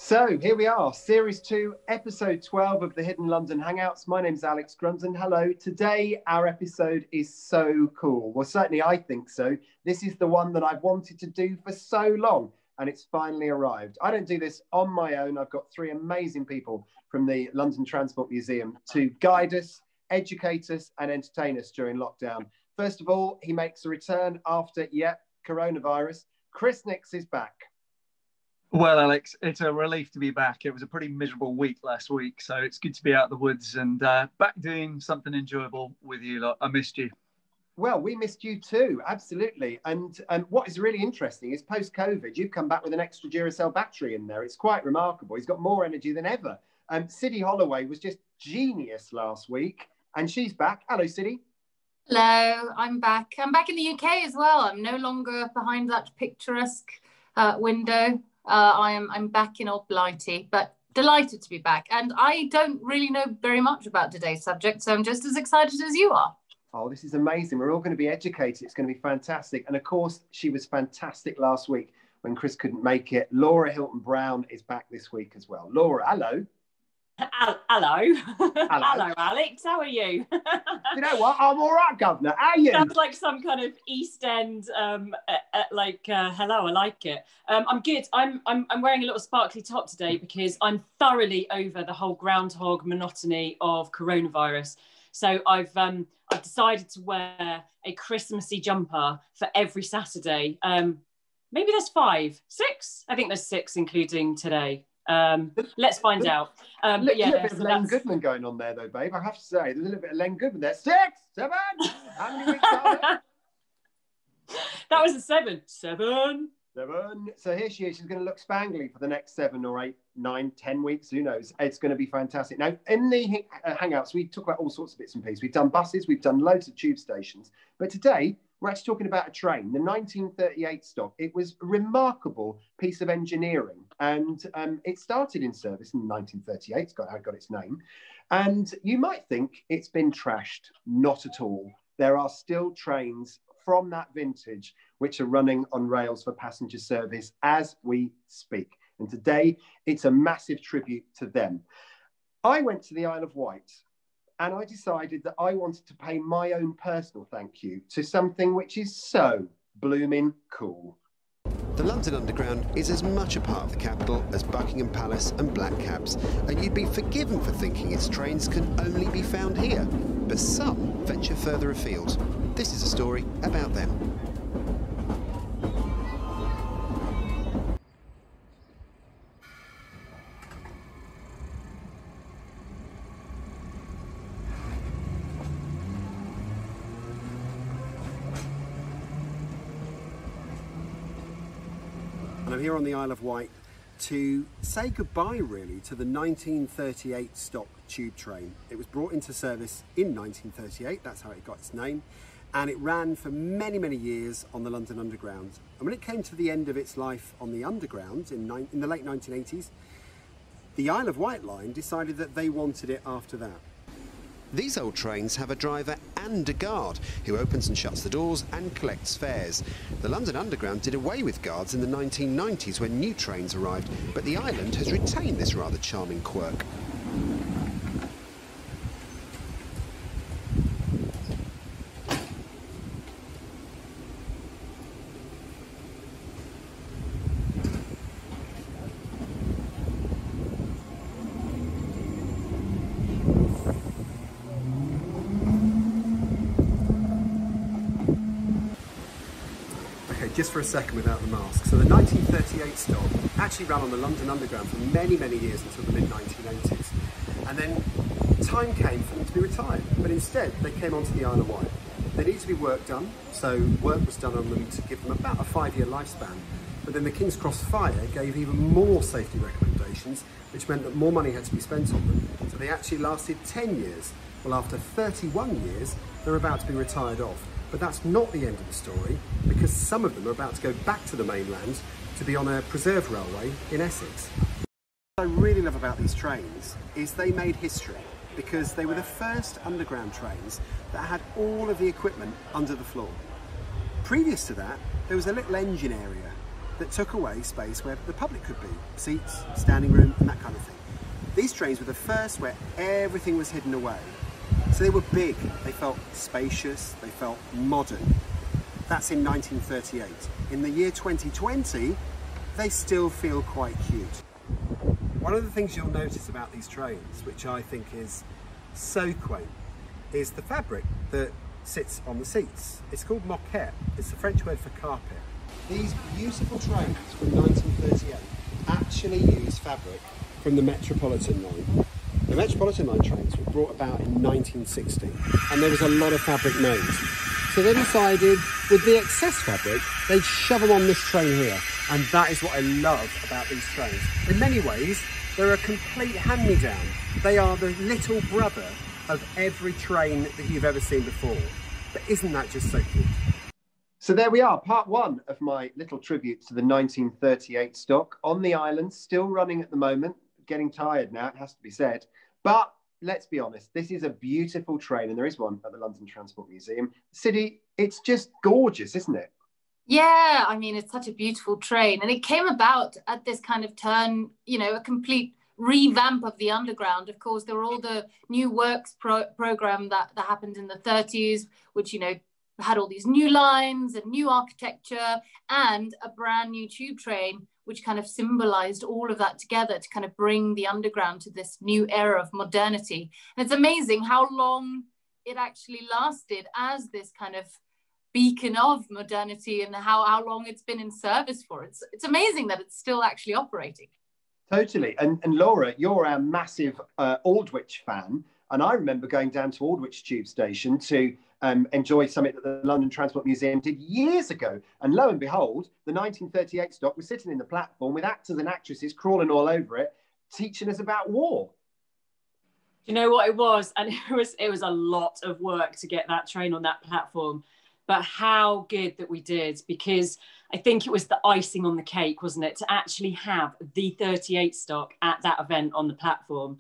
So here we are, Series 2, Episode 12 of the Hidden London Hangouts. My name's Alex Grunton. Hello. Today, our episode is so cool. Well, certainly I think so. This is the one that I've wanted to do for so long, and it's finally arrived. I don't do this on my own. I've got three amazing people from the London Transport Museum to guide us, educate us, and entertain us during lockdown. First of all, he makes a return after, coronavirus. Chris Nix is back. Well, Alex, it's a relief to be back. It was a pretty miserable week last week, so it's good to be out of the woods and back doing something enjoyable with you lot. I missed you. Well, we missed you too, absolutely. And what is really interesting is post-COVID, you've come back with an extra Duracell battery in there. It's quite remarkable. He's got more energy than ever. Siddy Holloway was just genius last week, and she's back. Hello, Siddy. Hello, I'm back. I'm back in the UK as well. I'm no longer behind that picturesque window. I'm back in old Blighty, but delighted to be back. And I don't really know very much about today's subject, so I'm just as excited as you are. Oh, this is amazing. We're all going to be educated. It's going to be fantastic. And of course, she was fantastic last week when Chris couldn't make it. Laura Hilton Brown is back this week as well. Laura, hello. Hello. Hello, Alex. How are you? You know what? I'm all right, Governor. How are you? Sounds like some kind of East End, hello, I like it. I'm good. I'm wearing a little sparkly top today because I'm thoroughly over the whole groundhog monotony of coronavirus. So I've decided to wear a Christmassy jumper for every Saturday. Maybe there's 5, 6. I think there's 6, including today. Let's find out. But yeah, a bit of Len Goodman going on there, though, babe. I have to say, there's a little bit of Len Goodman there. 6, 7. How many weeks are there? That was a 7. 7. So here she is. She's going to look spangly for the next 7 or 8, 9, 10 weeks. Who knows? It's going to be fantastic. Now, in the Hangouts, we talk about all sorts of bits and pieces. We've done buses. We've done loads of tube stations. But today, we're actually talking about a train, the 1938 stock. It was a remarkable piece of engineering. And it started in service in 1938. It's got its name. And you might think it's been trashed. Not at all. There are still trains from that vintage which are running on rails for passenger service as we speak. And today, it's a massive tribute to them. I went to the Isle of Wight, and I decided that I wanted to pay my own personal thank you to something which is so blooming cool. The London Underground is as much a part of the capital as Buckingham Palace and black cabs, and you'd be forgiven for thinking its trains can only be found here. But some venture further afield. This is a story about them. And I'm here on the Isle of Wight to say goodbye, really, to the 1938 stock tube train. It was brought into service in 1938, that's how it got its name, and it ran for many, many years on the London Underground. And when it came to the end of its life on the Underground in the late 1980s, the Isle of Wight line decided that they wanted it after that. These old trains have a driver and a guard who opens and shuts the doors and collects fares. The London Underground did away with guards in the 1990s when new trains arrived, but the island has retained this rather charming quirk. Just for a second without the mask. So the 1938 stock actually ran on the London Underground for many, many years until the mid-1980s. And then time came for them to be retired, but instead they came onto the Isle of Wight. They needed to be work done, so work was done on them to give them about a 5-year lifespan. But then the King's Cross Fire gave even more safety recommendations, which meant that more money had to be spent on them. So they actually lasted 10 years. Well, after 31 years, they're about to be retired off. But that's not the end of the story, because some of them are about to go back to the mainland to be on a preserved railway in Essex. What I really love about these trains is they made history, because they were the first underground trains that had all of the equipment under the floor. Previous to that, there was a little engine area, that took away space where the public could be, seats, standing room and that kind of thing. These trains were the first where everything was hidden away. So they were big, they felt spacious, they felt modern. That's in 1938. In the year 2020, they still feel quite cute. One of the things you'll notice about these trains, which I think is so quaint, is the fabric that sits on the seats. It's called moquette. It's the French word for carpet. These beautiful trains from 1938 actually use fabric from the Metropolitan line. The Metropolitan line trains were brought about in 1960 and there was a lot of fabric made. So they decided with the excess fabric, they'd shove them on this train here. And that is what I love about these trains. In many ways, they're a complete hand-me-down. They are the little brother of every train that you've ever seen before. But isn't that just so cute? So there we are, part one of my little tribute to the 1938 stock on the island, still running at the moment, getting tired now, it has to be said. But let's be honest, this is a beautiful train, and there is one at the London Transport Museum. City, it's just gorgeous, isn't it? Yeah, I mean, it's such a beautiful train. And it came about at this kind of turn, you know, a complete revamp of the underground. Of course, there were all the new works program that happened in the 30s, which, you know, had all these new lines and new architecture and a brand new tube train, which kind of symbolized all of that together to kind of bring the underground to this new era of modernity. And it's amazing how long it actually lasted as this kind of beacon of modernity and how long it's been in service for. It's amazing that it's still actually operating. Totally. And Laura, you're our massive Aldwych fan. And I remember going down to Aldwych tube station to enjoy something that the London Transport Museum did years ago. And lo and behold, the 1938 stock was sitting in the platform with actors and actresses crawling all over it, teaching us about war. You know what it was? And it was a lot of work to get that train on that platform. But how good that we did, because I think it was the icing on the cake, wasn't it, to actually have the 38 stock at that event on the platform.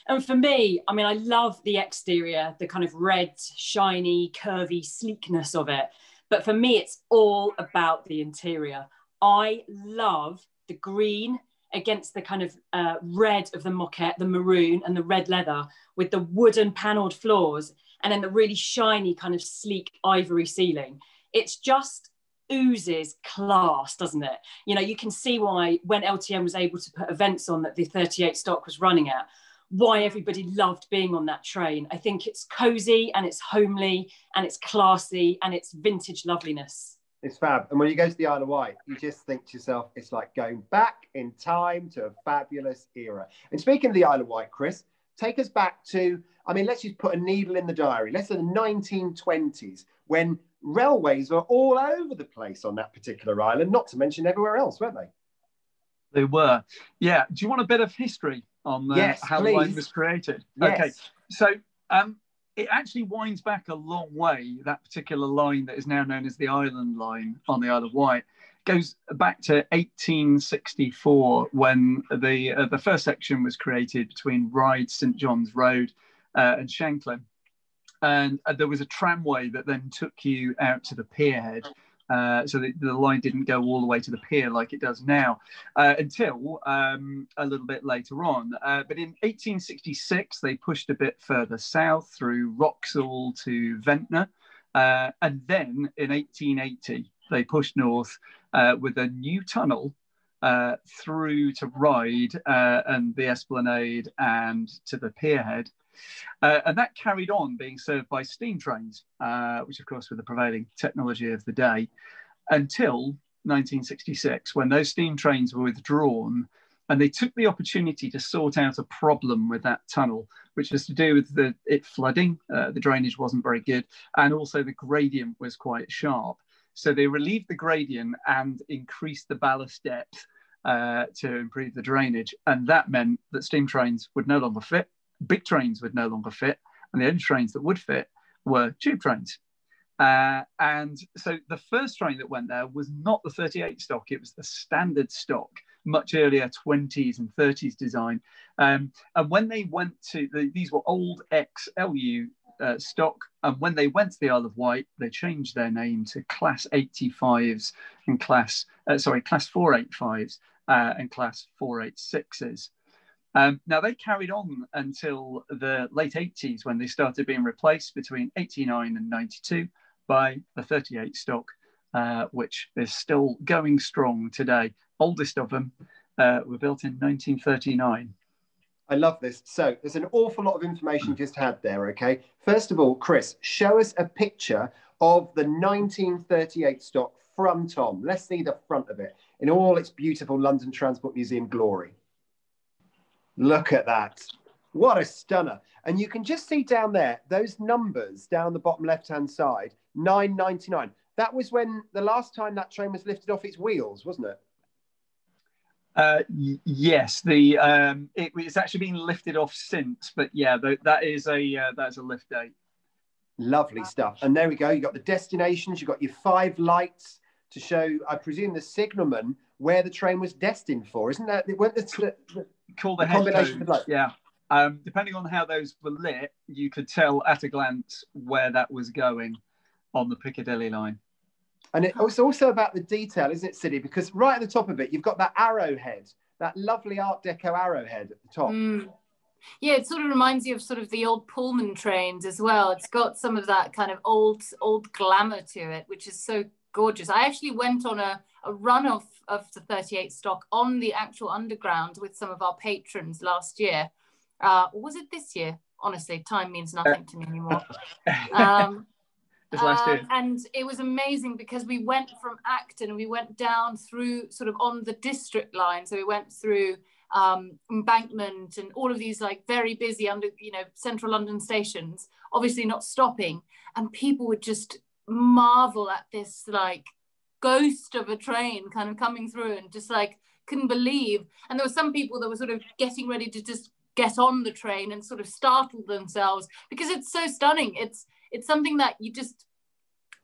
And for me, I mean, I love the exterior, the kind of red, shiny, curvy sleekness of it. But for me, it's all about the interior. I love the green against the kind of red of the moquette, the maroon and the red leather with the wooden panelled floors and then the really shiny kind of sleek ivory ceiling. It's just oozes class, doesn't it? You know, you can see why when LTM was able to put events on that the 38 stock was running at, why everybody loved being on that train. I think it's cozy and it's homely and it's classy and it's vintage loveliness. It's fab. And when you go to the Isle of Wight, you just think to yourself, it's like going back in time to a fabulous era. And speaking of the Isle of Wight, Chris, take us back to, I mean, let's just put a needle in the diary. Let's say the 1920s, when railways were all over the place on that particular island, not to mention everywhere else, weren't they? They were. Yeah. Do you want a bit of history on yes, how please. the line was created? Yes. Okay. So it actually winds back a long way. That particular line that is now known as the Island Line on the Isle of Wight goes back to 1864 when the first section was created between Ryde, St John's Road and Shanklin. And there was a tramway that then took you out to the pierhead. So the line didn't go all the way to the pier like it does now until a little bit later on. But in 1866, they pushed a bit further south through Wroxall to Ventnor. And then in 1880, they pushed north with a new tunnel through to Ryde and the Esplanade and to the pierhead. And that carried on being served by steam trains, which of course were the prevailing technology of the day, until 1966, when those steam trains were withdrawn and they took the opportunity to sort out a problem with that tunnel, which was to do with it flooding. The drainage wasn't very good, and also the gradient was quite sharp. So they relieved the gradient and increased the ballast depth to improve the drainage. And that meant that steam trains would no longer fit. Big trains would no longer fit, and the only trains that would fit were tube trains. And so the first train that went there was not the 38 stock, it was the standard stock, much earlier 20s and 30s design. And when they went to, these were old ex-LU stock. And when they went to the Isle of Wight, they changed their name to Class 85s and Class 485s and Class 486s. Now, they carried on until the late 80s when they started being replaced between 89 and 92 by the 38 stock, which is still going strong today. Oldest of them were built in 1939. I love this. So there's an awful lot of information you just had there, okay? First of all, Chris, show us a picture of the 1938 stock from Tom. Let's see the front of it in all its beautiful London Transport Museum glory. Look at that. What a stunner. And you can just see down there, those numbers down the bottom left-hand side, 999. That was when the last time that train was lifted off its wheels, wasn't it? Yes, it's actually been lifted off since, but yeah, that's a lift date. Lovely stuff. And there we go. You got the destinations. You got your 5 lights to show, I presume, the signalman where the train was destined for, isn't that? Called the combination of lights. Yeah. Depending on how those were lit, you could tell at a glance where that was going on the Piccadilly line. And it's also about the detail, isn't it, Sidney? Because right at the top of it, you've got that arrowhead, that lovely Art Deco arrowhead at the top. Yeah, it sort of reminds you of sort of the old Pullman trains as well. It's got some of that kind of old glamour to it, which is so gorgeous. I actually went on a run of the 38 stock on the actual underground with some of our patrons last year. Or was it this year? Honestly, time means nothing to me anymore. Last year. And it was amazing because we went from Acton and we went down through sort of on the district line. So we went through Embankment and all of these like very busy central London stations, obviously not stopping. And people would just marvel at this like ghost of a train kind of coming through and just like couldn't believe. And there were some people that were sort of getting ready to just get on the train and sort of startle themselves because it's so stunning. It's something that you just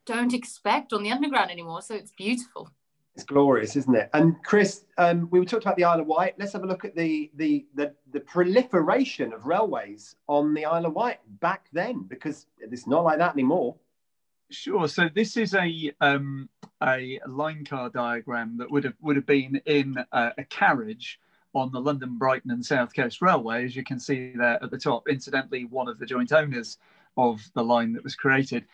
don't expect on the underground anymore. So it's beautiful. It's glorious, isn't it? And Chris, we talked about the Isle of Wight. Let's have a look at the proliferation of railways on the Isle of Wight back then, because it's not like that anymore. Sure. So this is a line car diagram that would have been in a carriage on the London, Brighton and South Coast Railway, as you can see there at the top. Incidentally, one of the joint owners of the line that was created.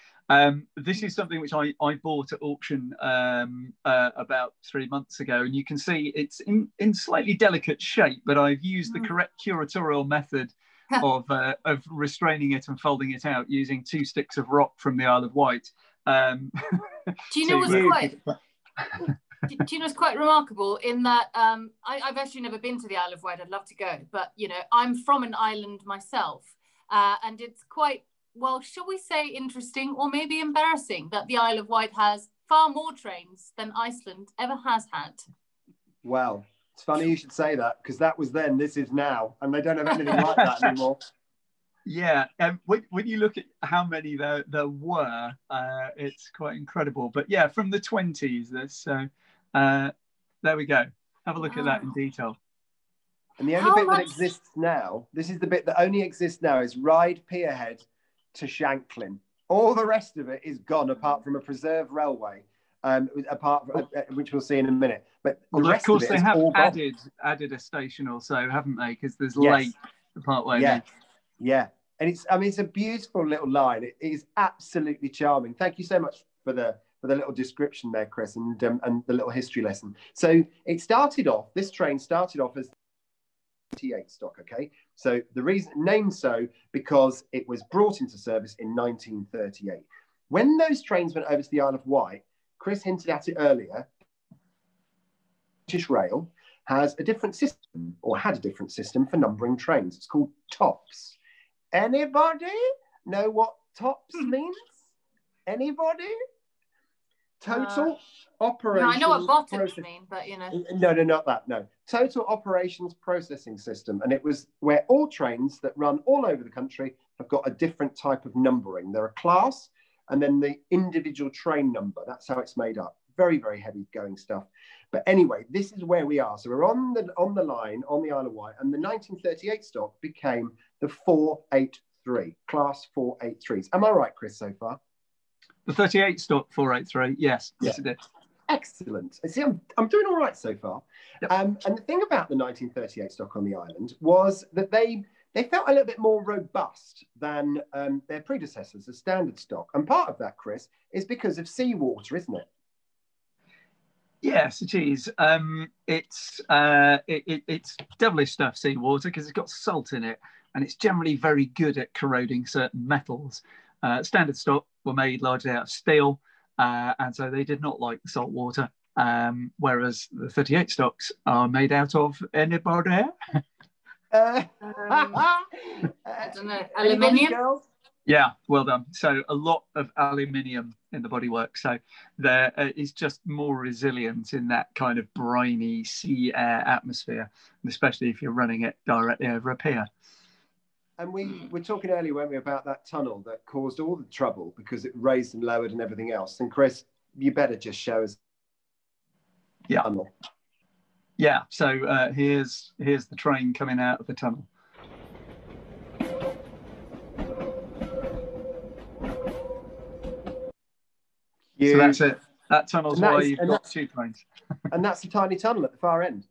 This is something which I bought at auction about 3 months ago, and you can see it's in slightly delicate shape, but I've used the correct curatorial method of restraining it and folding it out using 2 sticks of rock from the Isle of Wight. Do you know what's quite remarkable in that I've actually never been to the Isle of Wight. I'd love to go, but I'm from an island myself, and it's quite, well, shall we say interesting or maybe embarrassing that the Isle of Wight has far more trains than Iceland ever has had. Well, it's funny you should say that, because that was then, this is now, and they don't have anything like that anymore. Yeah, when you look at how many there were, it's quite incredible. But yeah, from the 20s, there we go. Have a look at that in detail. And the only bit that exists now, this is the bit that only exists now, is Ryde Pierhead to Shanklin. All the rest of it is gone, apart from a preserved railway, which we'll see in a minute. But well, of course, they have added a station or so, haven't they? Because there's Lake part way. Yeah. And it's a beautiful little line. It is absolutely charming. Thank you so much for the little description there, Chris, and the little history lesson. So this train started off as 38 stock, okay? So the reason named so because it was brought into service in 1938. When those trains went over to the Isle of Wight, Chris hinted at it earlier, British Rail has a different system, or had a different system for numbering trains. It's called TOPS. Anybody know what TOPS means? Anybody? Total Operations. No, I know what bottoms mean, but No, not that. No, Total Operations Processing System, and it was where all trains that run all over the country have got a different type of numbering. They're a class, and then the individual train number. That's how it's made up. Very, very heavy going stuff. But anyway, this is where we are. So we're on the line on the Isle of Wight, and the 1938 stock became the 483 483, Class 483s. Am I right, Chris, so far? The 38 stock 483, yes, yes, it did. Excellent. See, I'm doing all right so far. Yep. And the thing about the 1938 stock on the island was that they felt a little bit more robust than their predecessors, the standard stock. And part of that, Chris, is because of seawater, isn't it? Yes, it is. It's devilish stuff, seawater, because it's got salt in it, and it's generally very good at corroding certain metals. Standard stock were made largely out of steel, and so they did not like the salt water, whereas the 38 stocks are made out of anybody? I don't know, aluminium? Yeah, well done. So a lot of aluminium in the bodywork. So there is just more resilient in that kind of briny sea air atmosphere, especially if you're running it directly over a pier. And we were talking earlier, weren't we, about that tunnel that caused all the trouble because it raised and lowered and everything else. And Chris, you better just show us the tunnel. Yeah, so here's the train coming out of the tunnel. So that's it. That tunnel's why you've got two trains. And that's the tiny tunnel at the far end.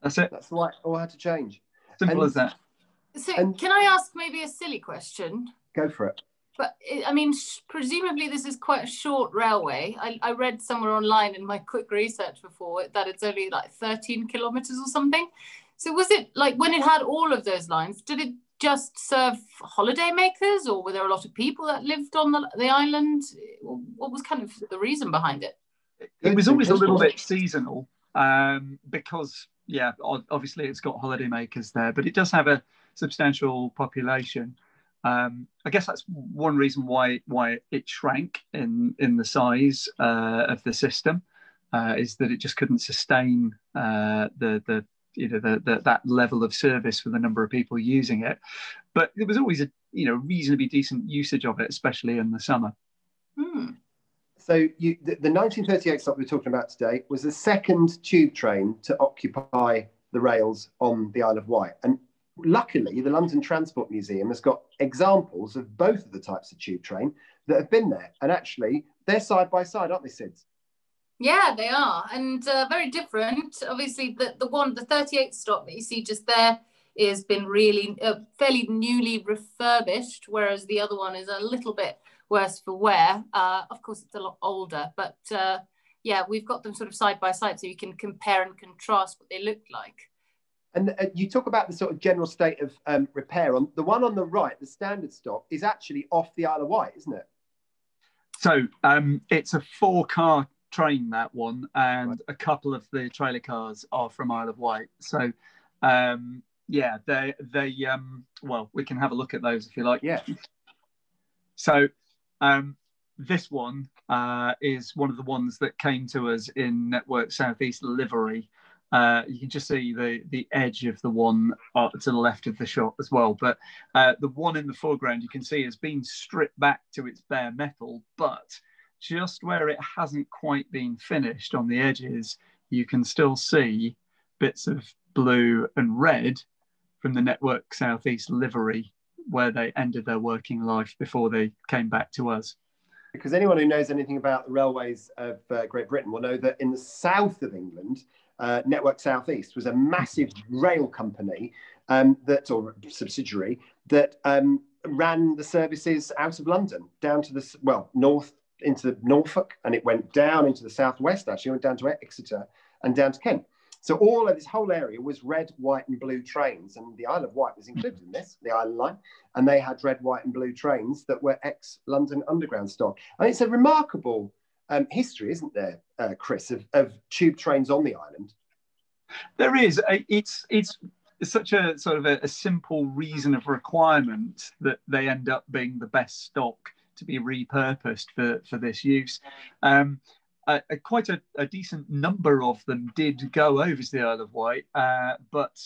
That's it. That's why it all had to change. Simple as that. So can I ask maybe a silly question? Go for it. But I mean, presumably this is quite a short railway. I read somewhere online in my quick research before that it's only like 13 kilometers or something. So was it like when it had all of those lines, did it just serve holidaymakers, or were there a lot of people that lived on the island? What was kind of the reason behind it? It was always a little bit seasonal because, yeah, obviously it's got holidaymakers there, but it does have a substantial population. I guess that's one reason why it shrank in the size of the system, is that it just couldn't sustain that level of service for the number of people using it. But there was always a reasonably decent usage of it, especially in the summer. So the 1938 stop we're talking about today was the second tube train to occupy the rails on the Isle of Wight. And luckily, the London Transport Museum has got examples of both of the types of tube train that have been there. And actually, they're side by side, aren't they, Sids? Yeah, they are, and very different. Obviously, the 38 stop that you see just there has been really fairly newly refurbished, whereas the other one is a little bit worse for wear. Of course, it's a lot older, but yeah, we've got them sort of side by side, so you can compare and contrast what they look like. And you talk about the sort of general state of repair. On the one on the right, the standard stop, is actually off the Isle of Wight, isn't it? So it's a 4-car train, that one, and right. A couple of the trailer cars are from Isle of Wight. So yeah, they well, we can have a look at those if you like. Yeah. So this one is one of the ones that came to us in Network Southeast livery. You can just see the edge of the one to the left of the shot as well. But the one in the foreground you can see has been stripped back to its bare metal, but just where it hasn't quite been finished on the edges, you can still see bits of blue and red from the Network Southeast livery where they ended their working life before they came back to us. Because anyone who knows anything about the railways of Great Britain will know that in the south of England, Network Southeast was a massive rail company or subsidiary that ran the services out of London down to the north into Norfolk, and it went down into the southwest. Actually, it went down to Exeter and down to Kent. So all of this whole area was red, white, and blue trains, and the Isle of Wight was included in this, the Island Line, and they had red, white, and blue trains that were ex-London Underground stock. And it's a remarkable history, isn't there, Chris, of tube trains on the island? There is. It's such a sort of a simple reason of requirement that they end up being the best stock to be repurposed for this use. Quite a decent number of them did go over to the Isle of Wight, but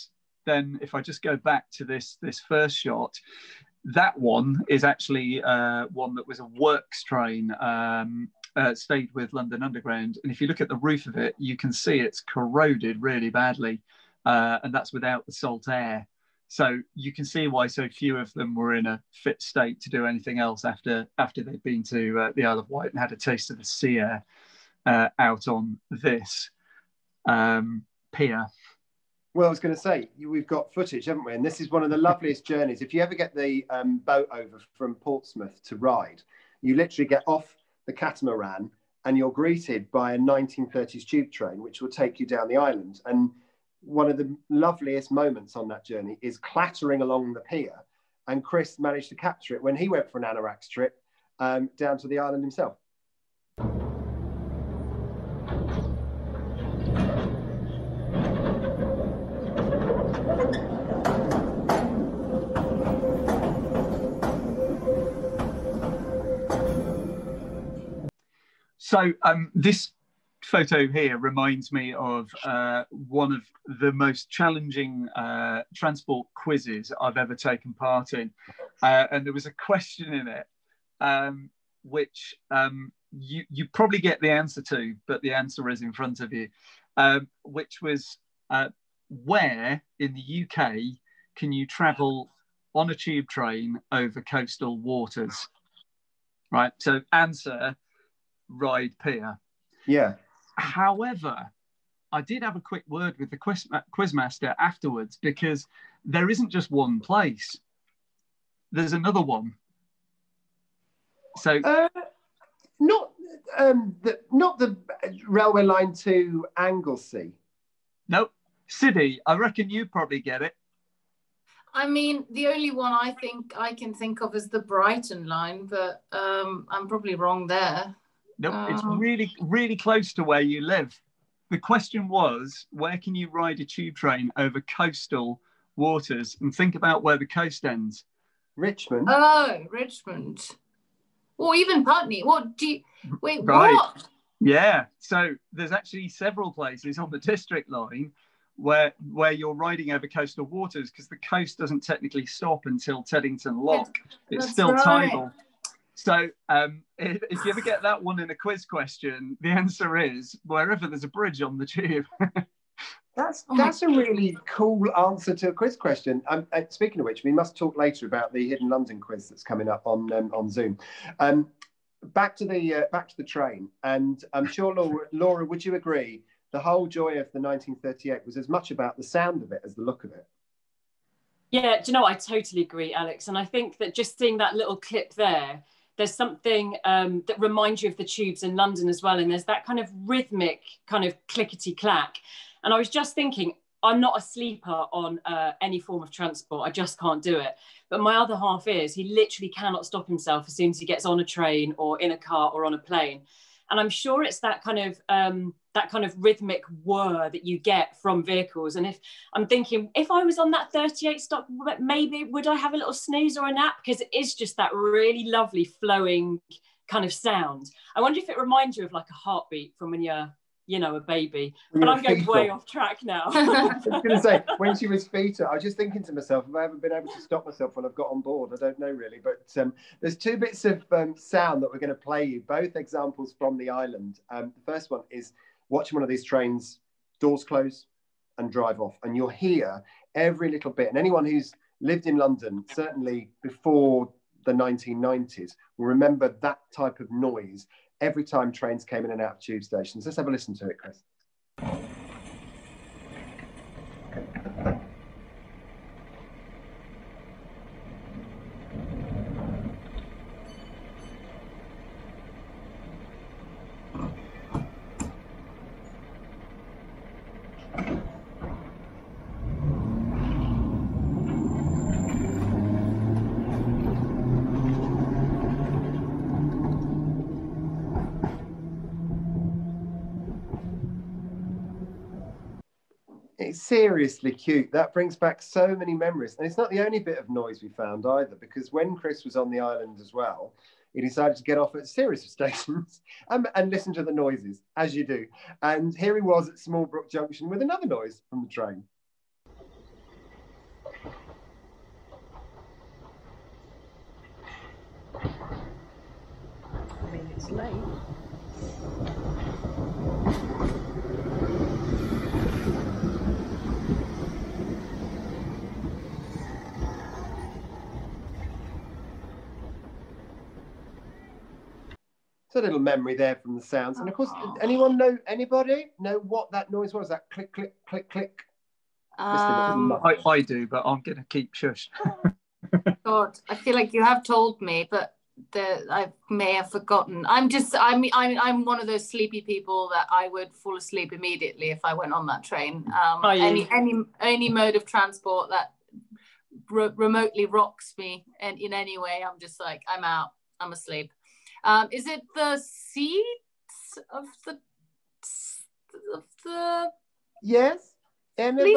then if I just go back to this first shot, that one is actually one that was a works train, stayed with London Underground, and if you look at the roof of it, you can see it's corroded really badly, and that's without the salt air. So you can see why so few of them were in a fit state to do anything else after they'd been to the Isle of Wight and had a taste of the sea air out on this pier. Well, I was going to say, we've got footage, haven't we? And this is one of the loveliest journeys. If you ever get the boat over from Portsmouth to Ryde, you literally get off the catamaran and you're greeted by a 1930s tube train, which will take you down the island. And one of the loveliest moments on that journey is clattering along the pier. And Chris managed to capture it when he went for an Anoraks trip down to the island himself. So this photo here reminds me of one of the most challenging transport quizzes I've ever taken part in. And there was a question in it, which you probably get the answer to, but the answer is in front of you, which was where in the UK can you travel on a tube train over coastal waters? Right, so answer, Ryde Pier. Yeah. However, I did have a quick word with the quizmaster afterwards, because there isn't just one place. There's another one. So not the railway line to Anglesey. Nope. Siddy, I reckon you probably get it. I mean, the only one I think I can think of is the Brighton line, but I'm probably wrong there. Nope, it's really, really close to where you live. The question was, where can you ride a tube train over coastal waters? And think about where the coast ends. Richmond. Oh, Richmond. Or even Putney. What do you... Wait, right. What? Yeah, so there's actually several places on the district line where you're riding over coastal waters, because the coast doesn't technically stop until Teddington Lock. It's still tidal. So if you ever get that one in a quiz question, the answer is wherever there's a bridge on the tube. That's a really cool answer to a quiz question. Speaking of which, we must talk later about the Hidden London quiz that's coming up on Zoom. Back to the train, and I'm sure Laura, would you agree? The whole joy of the 1938 was as much about the sound of it as the look of it. Yeah, do you know, I totally agree, Alex. And I think that just seeing that little clip there, there's something that reminds you of the tubes in London as well. And there's that kind of rhythmic kind of clickety clack. And I was just thinking, I'm not a sleeper on any form of transport. I just can't do it. But my other half is, he literally cannot stop himself as soon as he gets on a train or in a car or on a plane. And I'm sure it's that kind of rhythmic whir that you get from vehicles. And if I'm thinking, if I was on that 38 stop, maybe would I have a little snooze or a nap? Because it is just that really lovely flowing kind of sound. I wonder if it reminds you of like a heartbeat from when you're, you know, a baby. But I'm going way off track now. I was going to say, when she was fetal, I was just thinking to myself, if I haven't been able to stop myself when I've got on board, I don't know really. But there's two bits of sound that we're going to play you, both examples from the island. The first one is watching one of these trains, doors close and drive off. And you'll hear every little bit. And anyone who's lived in London, certainly before the 1990s, will remember that type of noise every time trains came in and out of tube stations. Let's have a listen to it, Chris. It's seriously cute. That brings back so many memories. And it's not the only bit of noise we found either, because when Chris was on the island as well, he decided to get off at a series of stations and listen to the noises, as you do. And here he was at Brook Junction with another noise from the train. I mean, it's late. It's a little memory there from the sounds. And of course, anybody know what that noise was? That click, click, click, click. I do, but I'm going to keep shush. God, I feel like you have told me, but I may have forgotten. I'm one of those sleepy people that I would fall asleep immediately if I went on that train. Any mode of transport that remotely rocks me in any way, I'm just like, I'm out. I'm asleep. Is it the seats of the yes? Anybody?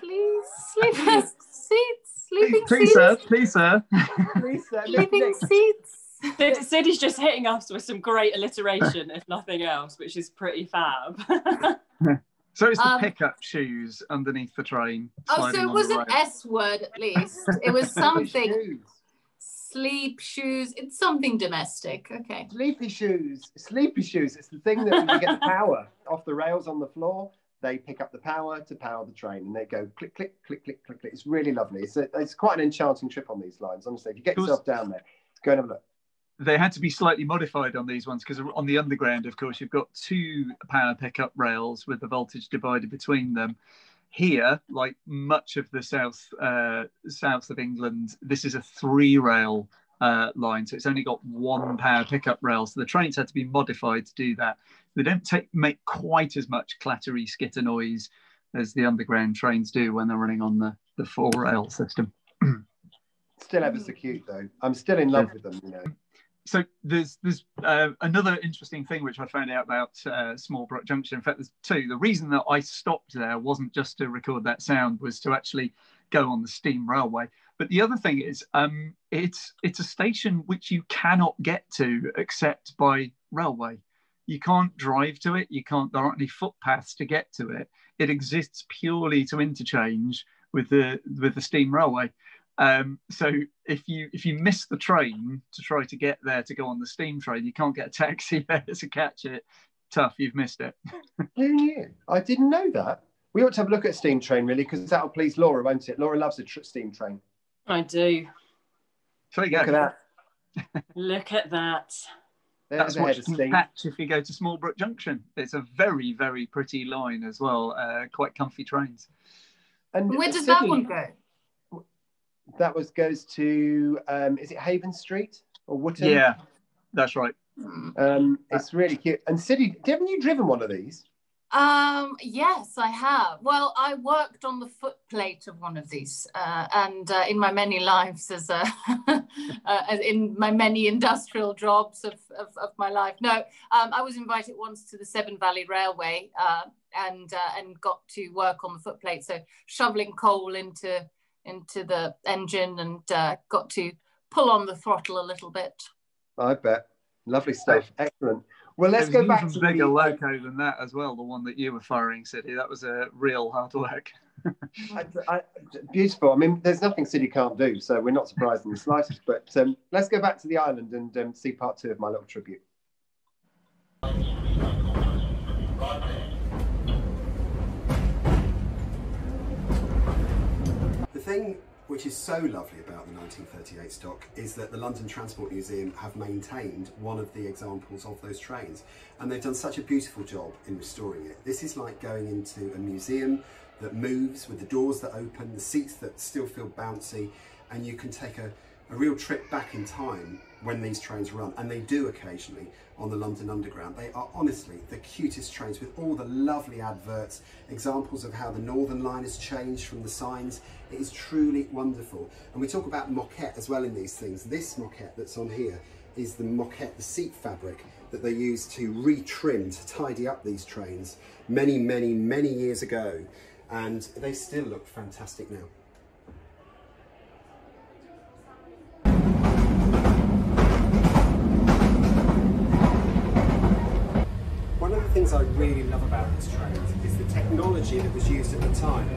Sleepers seats. Sleeping please, seats. Please, sir. Sleeping seats. Sid's just hitting us with some great alliteration, if nothing else, which is pretty fab. So it's the pickup shoes underneath the train. Oh, so it was an S word at least. It was something. Sleep shoes. It's something domestic. Okay. Sleepy shoes. Sleepy shoes. It's the thing that when you get the power off the rails on the floor, they pick up the power to power the train, and they go click, click, click, click, click, click. It's really lovely. It's quite an enchanting trip on these lines, honestly. If you get yourself down there, go and have a look. They had to be slightly modified on these ones because on the underground, of course, you've got 2 power pickup rails with the voltage divider between them. Here, like much of the south of England, this is a 3-rail line, so it's only got 1 power pickup rail. So the trains had to be modified to do that. They don't make quite as much clattery skitter noise as the underground trains do when they're running on the 4-rail system. Still ever so cute, though. I'm still in love with them, you know. So there's another interesting thing which I found out about Small Brook Junction. In fact, there's 2. The reason that I stopped there wasn't just to record that sound, was to actually go on the steam railway. But the other thing is, it's a station which you cannot get to except by railway. You can't drive to it. There aren't any footpaths to get to it. It exists purely to interchange with the steam railway. So if you miss the train to try to get there to go on the steam train, you can't get a taxi there to catch it. Tough, you've missed it. Who knew? I didn't know that. We ought to have a look at a steam train, really, because that'll please Laura, won't it? Laura loves a steam train. I do. So you go. Look at that. Look at that. That's what you can catch if you go to Small Brook Junction. It's a very, very pretty line as well. Quite comfy trains. And where does that one go? That goes to, is it Haven Street or Wootton? Yeah, that's right. It's really cute. And Sidney, haven't you driven one of these? Yes, I have. Well, I worked on the footplate of one of these, and in my many lives as in my many industrial jobs of my life. No, I was invited once to the Severn Valley Railway, and got to work on the footplate. So shoveling coal into the engine, and got to pull on the throttle a little bit. I bet. Lovely stuff. Excellent. Well, let's go back to the bigger loco than that as well. The one that you were firing, Sidney. That was a real hard work. Beautiful. I mean, there's nothing Sidney can't do, so we're not surprised in the slightest. But let's go back to the island and see part 2 of my little tribute. The thing which is so lovely about the 1938 stock is that the London Transport Museum have maintained one of the examples of those trains, and they've done such a beautiful job in restoring it. This is like going into a museum that moves, with the doors that open, the seats that still feel bouncy, and you can take a real trip back in time when these trains run, and they do occasionally on the London Underground. They are honestly the cutest trains, with all the lovely adverts, examples of how the Northern Line has changed from the signs. It is truly wonderful. And we talk about moquette as well in these things. This moquette that's on here is the moquette, the seat fabric that they used to retrim, to tidy up these trains many, many, many years ago. And they still look fantastic now. One of the things I really love about this train is the technology that was used at the time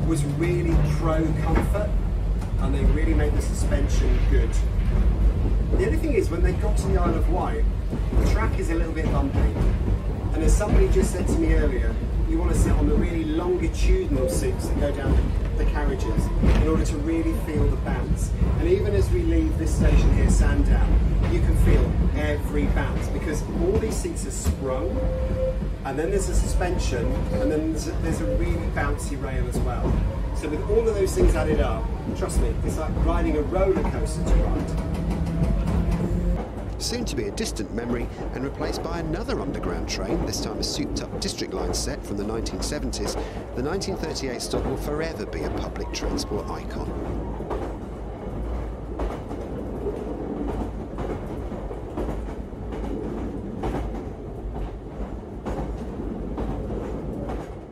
was really pro-comfort, and they really made the suspension good. The only thing is, when they got to the Isle of Wight, the track is a little bit bumpy, and as somebody just said to me earlier, you want to sit on the really longitudinal seats that go down the carriages in order to really feel the bounce. And even as we leave this station here, Sandown, you can feel free bounce, because all these seats are sprung, and then there's a suspension, and then there's a really bouncy rail as well. So with all of those things added up, trust me, it's like riding a roller coaster to ride. Soon to be a distant memory and replaced by another underground train, this time a souped-up district line set from the 1970s, the 1938 stop will forever be a public transport icon.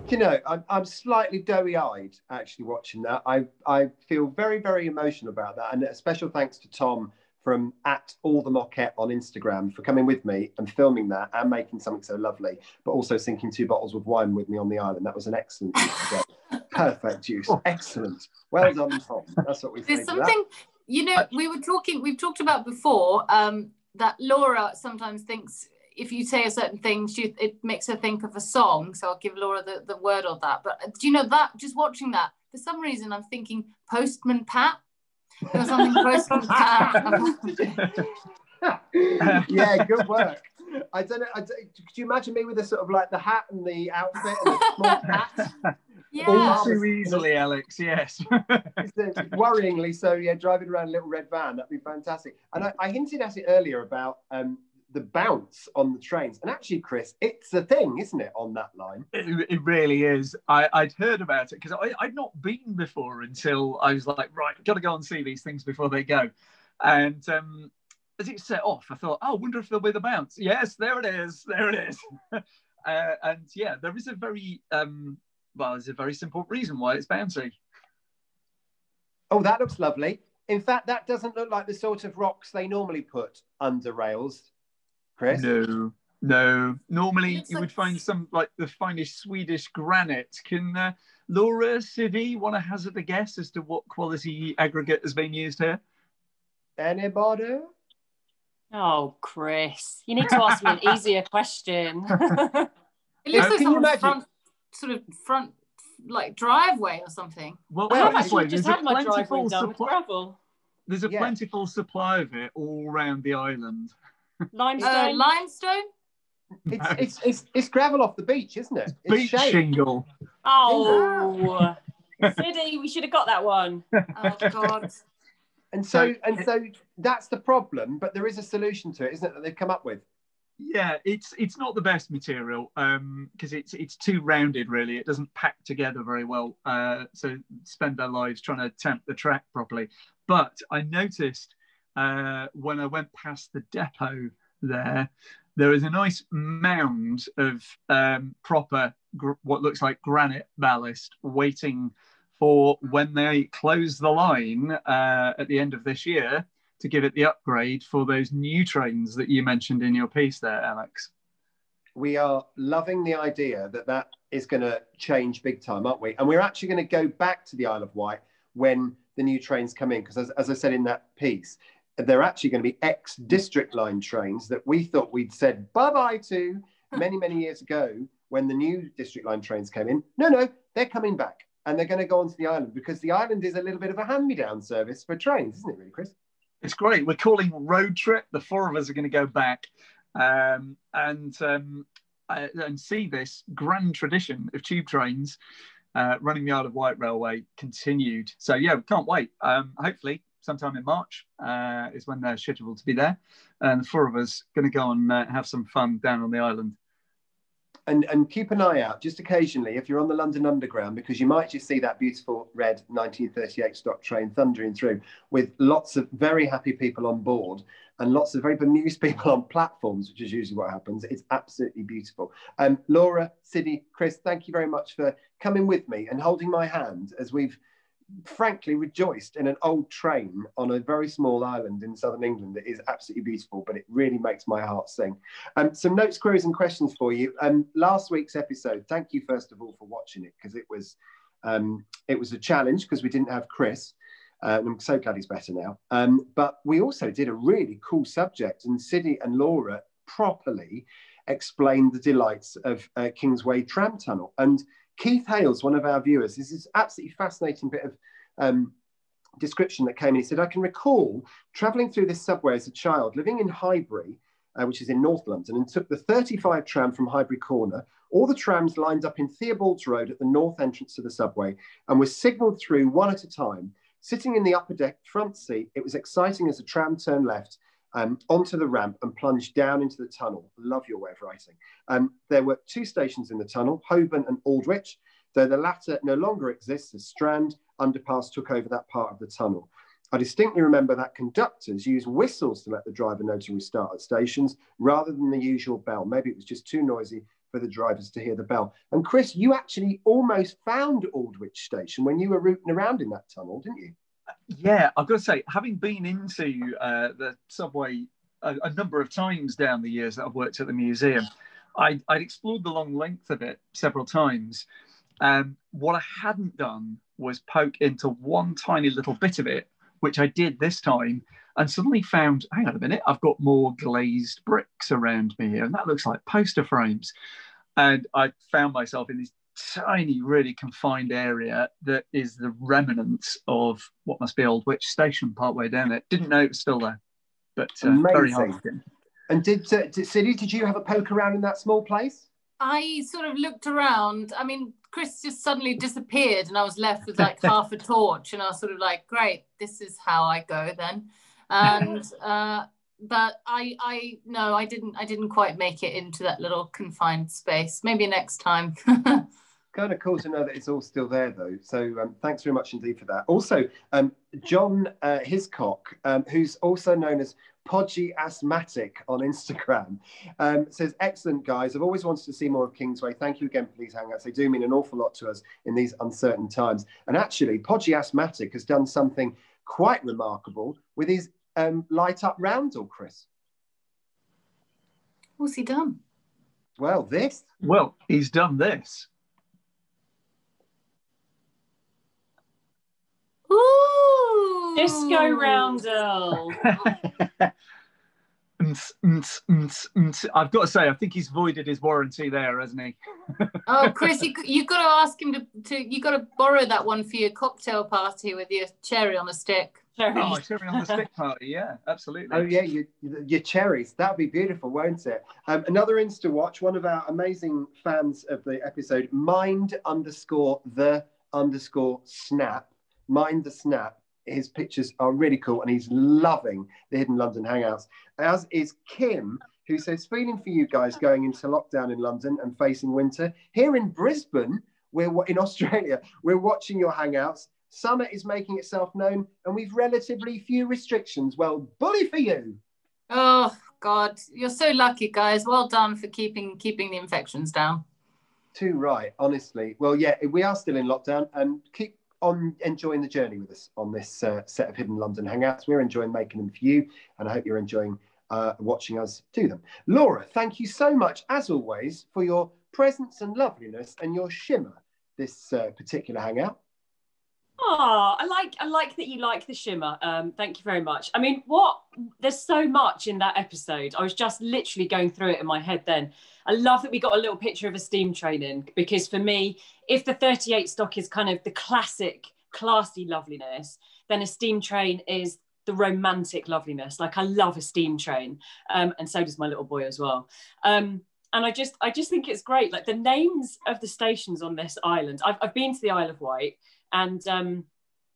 You know, I'm slightly doughy-eyed actually watching that. I feel very, very emotional about that, and a special thanks to Tom from @allthemoquette on Instagram for coming with me and filming that and making something so lovely, but also sinking 2 bottles of wine with me on the island. That was an excellent use of it. Perfect use. Excellent. Well done, Tom. That's what we think. There's something, you know, we've talked about before that Laura sometimes thinks if you say a certain thing, it makes her think of a song. So I'll give Laura the word on that. But do you know that, just watching that, for some reason I'm thinking Postman Pat. Or something Postman Pat. Yeah, good work. I don't know. Could you imagine me with a sort of like the hat and the outfit and the small hat? Yeah. All too easily, Alex, yes. Worryingly so, yeah, driving around a little red van, that'd be fantastic. And I hinted at it earlier about the bounce on the trains. And actually, Chris, it's a thing, isn't it, on that line? It really is. I'd heard about it because I'd not been before until I was like, right, got to go and see these things before they go. And as it set off, I thought, oh, I wonder if there'll be the bounce. Yes, there it is. There it is. And yeah, there is a very, there's a very simple reason why it's bouncy. Oh, that looks lovely. In fact, that doesn't look like the sort of rocks they normally put under rails. Chris? No. Normally you would find some like the finest Swedish granite. Can Laura, Siddy want to hazard a guess as to what quality aggregate has been used here? Anybody? Oh, Chris, you need to ask me an easier question. It looks like someone's front like driveway or something. Well, I've actually just had my driveway done with gravel. There's a plentiful supply of it all around the island. Limestone? Limestone? It's gravel off the beach, isn't it? It's beach shingle. Oh, Siddy, we should have got that one. Oh God. And so that's the problem, but there is a solution to it, isn't it, that they've come up with? Yeah, it's not the best material because it's too rounded, really. It doesn't pack together very well. So spend their lives trying to tempt the track properly. But I noticed when I went past the depot there is a nice mound of proper what looks like granite ballast waiting for when they close the line at the end of this year to give it the upgrade for those new trains that you mentioned in your piece there, Alex. We are loving the idea that is going to change big time, aren't we? And we're actually going to go back to the Isle of Wight when the new trains come in, because as I said in that piece, they're actually going to be ex-district line trains that we thought we'd said bye-bye to many, many years ago when the new district line trains came in. No, they're coming back and they're going to go onto the island because the island is a little bit of a hand-me-down service for trains, isn't it really, Chris? It's great. We're calling road trip. The 4 of us are going to go back and see this grand tradition of tube trains running the Isle of Wight Railway continued. So yeah, we can't wait. Hopefully sometime in March is when they're scheduled to be there. And the 4 of us going to go and have some fun down on the island. And keep an eye out just occasionally if you're on the London Underground, because you might just see that beautiful red 1938 stock train thundering through with lots of very happy people on board and lots of very bemused people on platforms, which is usually what happens. It's absolutely beautiful. Laura, Siddy, Chris, thank you very much for coming with me and holding my hand as we've frankly rejoiced in an old train on a very small island in southern England that is absolutely beautiful, but it really makes my heart sing. Some notes, queries and questions for you. Last week's episode, thank you first of all for watching it, because it was a challenge because we didn't have Chris, and I'm so glad he's better now. But we also did a really cool subject, and Siddy and Laura properly explained the delights of Kingsway Tram Tunnel. And Keith Hales, one of our viewers, this is absolutely fascinating bit of description that came in. He said, I can recall travelling through this subway as a child, living in Highbury, which is in North London, and took the 35 tram from Highbury Corner. All the trams lined up in Theobald's Road at the north entrance to the subway and were signalled through one at a time. Sitting in the upper deck front seat, it was exciting as the tram turned left onto the ramp and plunged down into the tunnel. Love your way of writing. There were 2 stations in the tunnel, Holborn and Aldwych, though the latter no longer exists as Strand underpass took over that part of the tunnel. I distinctly remember that conductors used whistles to let the driver know to restart at stations rather than the usual bell. Maybe it was just too noisy for the drivers to hear the bell. And Chris, you actually almost found Aldwych Station when you were rooting around in that tunnel, didn't you? Yeah, I've got to say, having been into the subway a number of times down the years that I've worked at the museum, I'd explored the long length of it several times. What I hadn't done was poke into one tiny little bit of it, which I did this time, and suddenly found, hang on a minute, I've got more glazed bricks around me here, and that looks like poster frames. And I found myself in this tiny, really confined area that is the remnants of what must be Aldwych Station partway down there. Didn't know it was still there, but very hard. And did Siddy, did you have a poke around in that small place? I sort of looked around. I mean, Chris just suddenly disappeared and I was left with like half a torch, and I was sort of like, great, this is how I go then. And but I didn't quite make it into that little confined space. Maybe next time. Kind of cool to know that it's all still there, though. So thanks very much indeed for that. Also, John Hiscock, who's also known as Podgy Asthmatic on Instagram, says, excellent, guys. I've always wanted to see more of Kingsway. Thank you again for these hangouts. They do mean an awful lot to us in these uncertain times. And actually, Podgy Asthmatic has done something quite remarkable with his light up roundel, Chris. What's he done? Well, this. Well, he's done this. Ooh! Disco roundel. I've got to say, I think he's voided his warranty there, hasn't he? Oh, Chris, you've got to ask him you got to borrow that one for your cocktail party with your cherry on a stick. Cherry on the stick party, yeah, absolutely. Oh yeah, your cherries. That'd be beautiful, won't it? Another Insta watch. One of our amazing fans of the episode, mind_the_snap. Mind the snap. His pictures are really cool, and he's loving the Hidden London Hangouts. As is Kim, who says, feeling for you guys going into lockdown in London and facing winter. Here in Brisbane, in Australia, we're watching your Hangouts. Summer is making itself known, and we've relatively few restrictions. Well, bully for you. Oh God, you're so lucky, guys. Well done for keeping the infections down. Too right, honestly. Well, yeah, we are still in lockdown, and keep on enjoying the journey with us on this set of Hidden London Hangouts. We're enjoying making them for you, and I hope you're enjoying watching us do them. Laura, thank you so much, as always, for your presence and loveliness and your shimmer this particular hangout. Oh, I like that you like the shimmer. Thank you very much. I mean, there's so much in that episode. I was just literally going through it in my head then. I love that we got a little picture of a steam train in, because for me, if the 38 stock is kind of the classic, classy loveliness, then a steam train is the romantic loveliness. Like, I love a steam train, and so does my little boy as well. And I just think it's great. Like, the names of the stations on this island. I've been to the Isle of Wight, and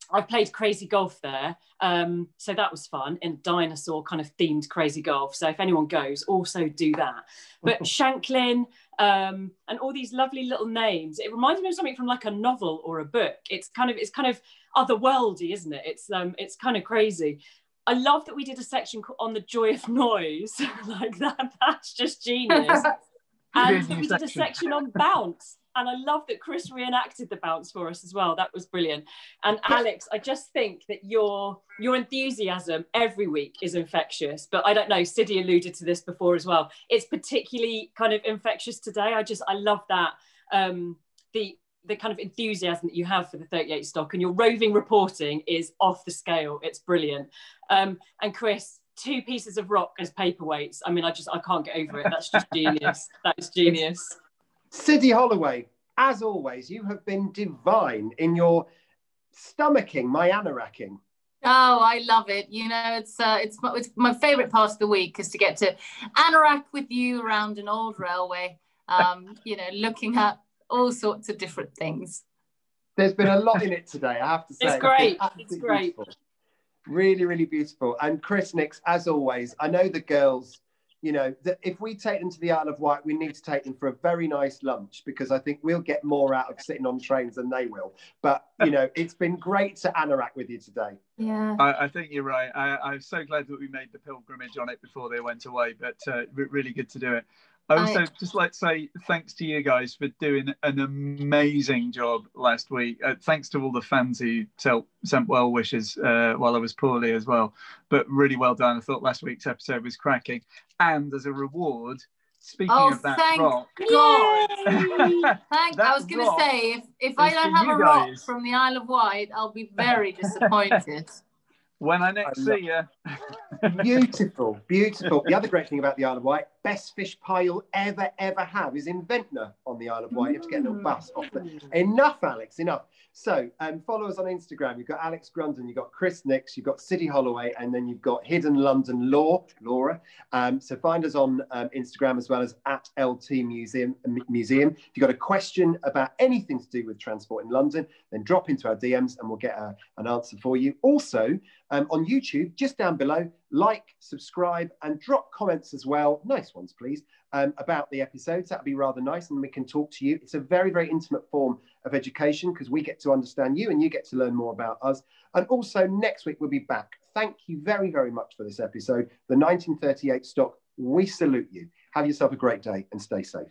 I've played crazy golf there. So that was fun, in dinosaur kind of themed crazy golf. So if anyone goes, also do that. But Shanklin, and all these lovely little names, it reminded me of something from like a novel or a book. It's kind of otherworldly, isn't it? It's kind of crazy. I love that we did a section on the joy of noise. Like that's just genius. And we did a section on bounce. And I love that Chris reenacted the bounce for us as well. That was brilliant. And Alex, I just think that your enthusiasm every week is infectious. But I don't know, Siddy alluded to this before as well. It's particularly kind of infectious today. I love that, the kind of enthusiasm that you have for the 38 stock, and your roving reporting is off the scale. It's brilliant. And Chris, 2 pieces of rock as paperweights. I mean, I can't get over it. That's just genius. That is genius. Siddy Holloway, as always, you have been divine in your stomaching my anoracking. Oh, I love it. It's my favourite part of the week is to get to anorak with you around an old railway. Looking at all sorts of different things. There's been a lot in it today, I have to say. It's great. It's great. Beautiful. Really, really beautiful. And Chris Nix, as always, I know the girls, that if we take them to the Isle of Wight, we need to take them for a very nice lunch, because I think we'll get more out of sitting on trains than they will. But, it's been great to anorak with you today. Yeah. I think you're right. I'm so glad that we made the pilgrimage on it before they went away, but really good to do it. I also just like to say thanks to you guys for doing an amazing job last week. Thanks to all the fans who sent well wishes while I was poorly as well. But really well done. I thought last week's episode was cracking. And as a reward, speaking of that rock... God. I was going to say, if I don't have a rock from the Isle of Wight, I'll be very disappointed. When I next see you. Beautiful, beautiful. The other great thing about the Isle of Wight, best fish pie you'll ever have is in Ventnor on the Isle of Wight. You have to get a little bus off there. Enough, Alex, enough. So follow us on Instagram. You've got Alex Grundon, you've got Chris Nix, you've got City Holloway, and then you've got Hidden London Laura. So find us on Instagram as well as at LT Museum. If you've got a question about anything to do with transport in London, then drop into our DMs and we'll get an answer for you. Also, on YouTube, just down below, like, subscribe, and drop comments as well. Nice ones, please, about the episodes. That'd be rather nice, and we can talk to you. It's a very, very intimate form of education because we get to understand you and you get to learn more about us. And also next week we'll be back. Thank you very, very much for this episode. The 1938 stock, we salute you. Have yourself a great day and stay safe.